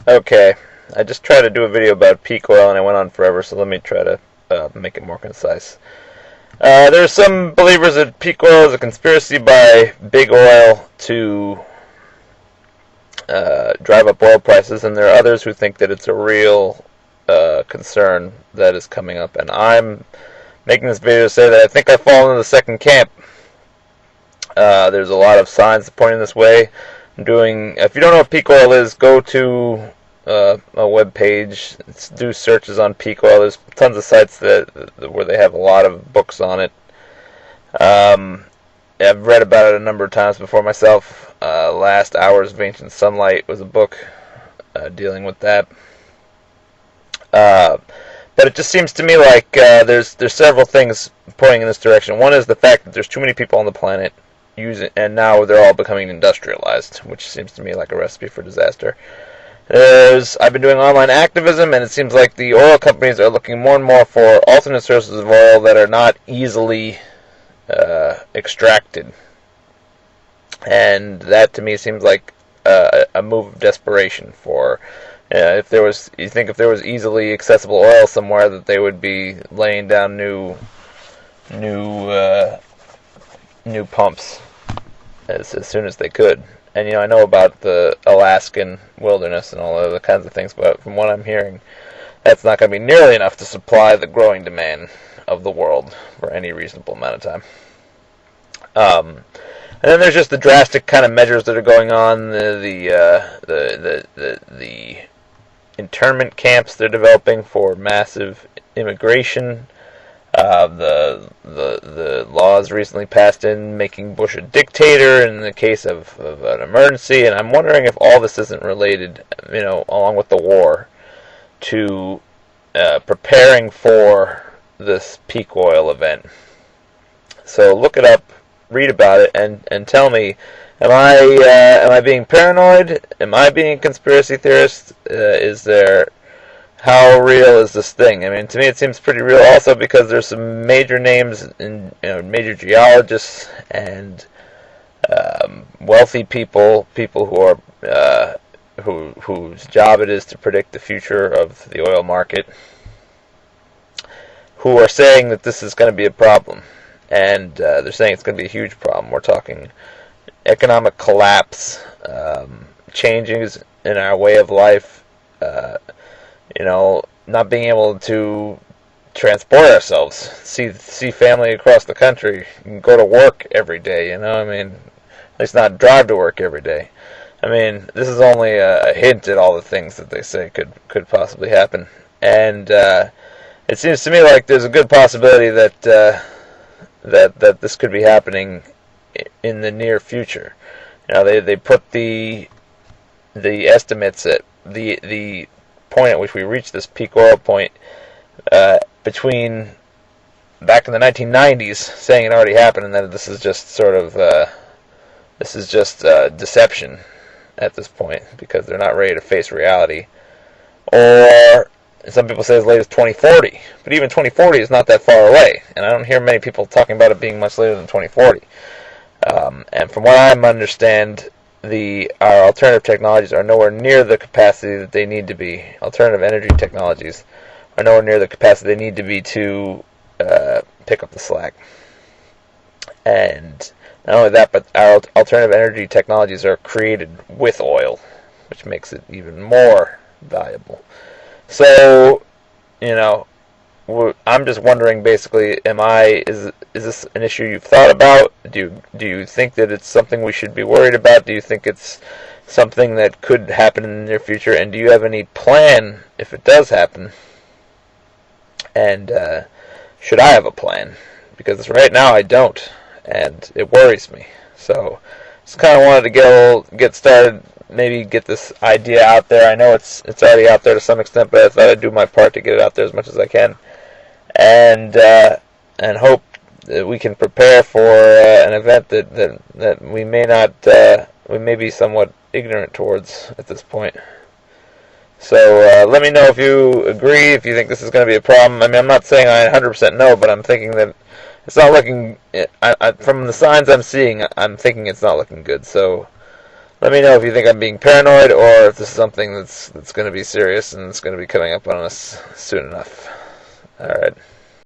Okay, I just tried to do a video about peak oil and I went on forever, so let me try to make it more concise. There's some believers that peak oil is a conspiracy by big oil to drive up oil prices, and there are others who think that it's a real concern that is coming up. And I'm making this video to say that I think I fall into the second camp. There's a lot of signs pointing this way. If you don't know what peak oil is, go to a web page, do searches on peak oil. There's tons of sites where they have a lot of books on it. I've read about it a number of times before myself. Last Hours of Ancient Sunlight was a book dealing with that. But it just seems to me like there's several things pointing in this direction. One is the fact that there's too many people on the planet using, and now they're all becoming industrialized, which seems to me like a recipe for disaster. I've been doing online activism, and it seems like the oil companies are looking more and more for alternate sources of oil that are not easily extracted. And that to me seems like a move of desperation for if there was easily accessible oil somewhere, that they would be laying down new pumps as soon as they could. And I know about the Alaskan wilderness and all other kinds of things, but from what I'm hearing, that's not going to be nearly enough to supply the growing demand of the world for any reasonable amount of time. And then there's just the drastic kind of measures that are going on, the internment camps they're developing for massive immigration. The laws recently passed in making Bush a dictator in the case of an emergency, and I'm wondering if all this isn't related, along with the war, to preparing for this peak oil event. So look it up, read about it, and tell me, am I being paranoid? Am I being a conspiracy theorist? How real is this thing? I mean, to me it seems pretty real also because there's some major names, major geologists and wealthy people who are whose job it is to predict the future of the oil market, who are saying that this is going to be a problem. And they're saying it's going to be a huge problem. We're talking economic collapse, changes in our way of life, not being able to transport ourselves, see family across the country, go to work every day, at least not drive to work every day. I mean, this is only a hint at all the things that they say could possibly happen. And it seems to me like there's a good possibility that this could be happening in the near future. They put the estimates at the point at which we reach this peak oil point between back in the 1990s, saying it already happened, and that this is just sort of deception at this point because they're not ready to face reality. Or some people say as late as 2040, but even 2040 is not that far away, and I don't hear many people talking about it being much later than 2040. And from what I understand, our alternative technologies are nowhere near the capacity that they need to be. Alternative energy technologies are nowhere near the capacity they need to be to pick up the slack. And not only that, but our alternative energy technologies are created with oil, which makes it even more valuable. So, I'm just wondering, basically, is this an issue you've thought about? Do you think that it's something we should be worried about? Do you think it's something that could happen in the near future? And do you have any plan if it does happen? And should I have a plan? Because right now I don't, and it worries me. So, just kind of wanted to get started. Maybe get this idea out there. I know it's already out there to some extent, but I thought I'd do my part to get it out there as much as I can, and hope that we can prepare for an event that we may be somewhat ignorant towards at this point. So let me know if you agree, if you think this is going to be a problem. I mean, I'm not saying I 100% know, but I'm thinking that it's not looking. From the signs I'm seeing, I'm thinking it's not looking good. So Let me know if you think I'm being paranoid or if this is something that's going to be serious and it's going to be coming up on us soon enough. All right.